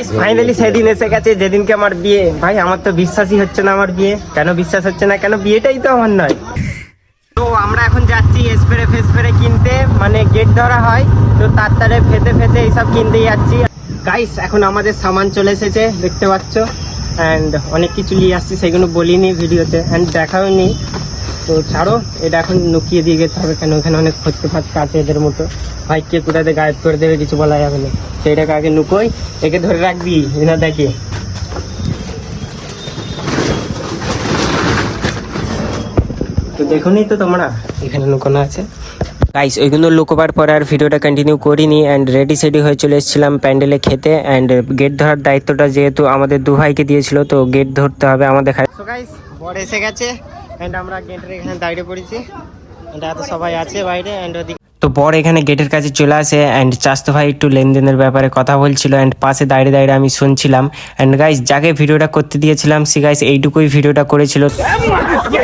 Guys finally সেদিন এসে গেছে যেদিনকে আমার বিয়ে। ভাই আমার তো বিশ্বাসই হচ্ছে না আমার বিয়ে। কেন বিশ্বাস হচ্ছে না? কেন বিয়েটাই তো আমার নয়। তো আমরা এখন যাচ্ছি স্প্রে ফেসপ্রে কিনতে, মানে গেট ধরা হয় তো তাড়াতাড়ি ফেতে ফেতে এইসব কিনতে যাচ্ছি। গাইস এখন আমাদের সামান চলে এসেছে দেখতে পাচ্ছ, অ্যান্ড অনেক কিছু নিয়ে আসছি, সেগুলো বলিনি ভিডিওতে অ্যান্ড দেখাও নি। তো ছাড়ো, এটা এখন লুকিয়ে দিয়ে যেতে হবে, কেন ওখানে অনেক খোঁজতে ফাঁচতে আছে এদের মতো। ভাই কে কোথাতে গায়েব করে দেবে কিছু বলা যাবে না, সেইটাকে আগে লুকোই, একে ধরে রাখবি না দেখে। তো দেখুনই তো তোমরা এখানে লুকোনো আছে। গাইস ওইগুলো লুকোবার পরে আর ভিডিওটা কন্টিনিউ করিনি অ্যান্ড রেডি সেডি হয়ে চলে এসেছিলাম প্যান্ডেলে খেতে। অ্যান্ড গেট ধরার দায়িত্বটা যেহেতু আমাদের দু ভাইকে দিয়েছিল, তো গেট ধরতে হবে আমাদের। সো গাইস বড় এসে গেছে অ্যান্ড আমরা গেটের এখানে দাঁড়িয়ে পড়েছি, এত সবাই আছে বাইরে। অ্যান্ড তো বর এখানে গেটের কাছে চলে আসে অ্যান্ড চাস্তো ভাই একটু লেনদেনের ব্যাপারে কথা বলছিল অ্যান্ড পাশে দাঁড়িয়ে দাঁড়িয়ে আমি শুনছিলাম। অ্যান্ড গাইস যাকে ভিডিওটা করতে দিয়েছিলাম সে গাইস এইটুকুই ভিডিওটা করেছিল।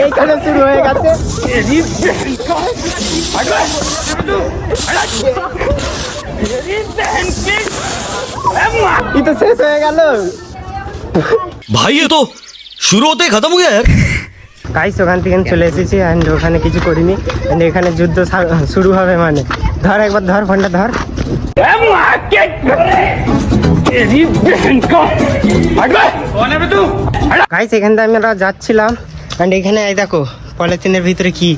এইখানে শুরু হয়ে গেছে। ये तो शेष हो गया। भाई ये तो शुरू होते ही खत्म हो गया यार। গাইস ওখান থেকে চলে এসেছি অ্যান্ড ওখানে কিছু করিনি অ্যান্ড এখানে যুদ্ধ শুরু হবে। মানে ধর একবার, ধর ফোনটা ধর। গাইস এখান থেকে আমরা যাচ্ছিলাম অ্যান্ড এখানে এই দেখো পলিথিনের ভিতরে কি,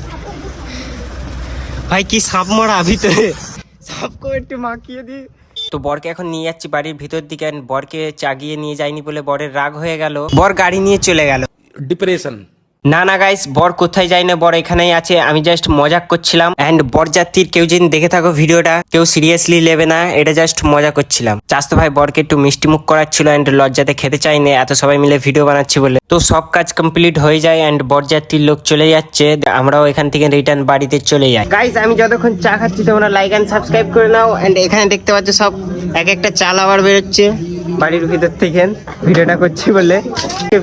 ভাই কি সাপ মারা ভিতরে, সাপকে একটু মাখিয়ে দিই। তো বরকে এখন নিয়ে যাচ্ছি বাড়ির ভিতর দিকে। বরকে চাগিয়ে নিয়ে যায়নি বলে বরের রাগ হয়ে গেল, বর গাড়ি নিয়ে চলে গেল डिप्रेशन। না না গাইস বর কোথায় যায় না, বর এখানেই আছে। আমি জাস্ট মজাক করছিলাম অ্যান্ড বরযাত্রীর কেউ যদি দেখে থাকো ভিডিওটা, কেউ সিরিয়াসলি নেবে না, এটা জাস্ট মজা করছিলাম। চাস্তো ভাই বরকে একটু মিষ্টি মুখ করাচ্ছিল অ্যান্ড লজ্জাতে খেতে চাইনি এত সবাই মিলে ভিডিও বানাচ্ছি বলে। তো সব কাজ কমপ্লিট হয়ে যায় অ্যান্ড বরযাত্রীর লোক চলে যাচ্ছে, আমরাও এখান থেকে রিটার্ন বাড়িতে চলে যাই। গাইস আমি যতক্ষণ চা খাচ্ছি তোমরা লাইক অ্যান্ড সাবস্ক্রাইব করে নাও। অ্যান্ড এখানে দেখতে পাচ্ছ সব এক একটা চাল আবার বেরোচ্ছে বাড়ির ভিতর থেকে ভিডিওটা করছি বলে।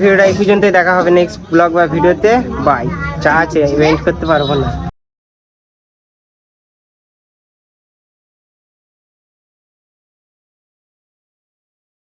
ভিডিওটা এই পর্যন্তই, দেখা হবে নেক্সট ব্লগ বা ভিডিওতে। বাই। চা আছে ইভেন্ট করতে পারবো না।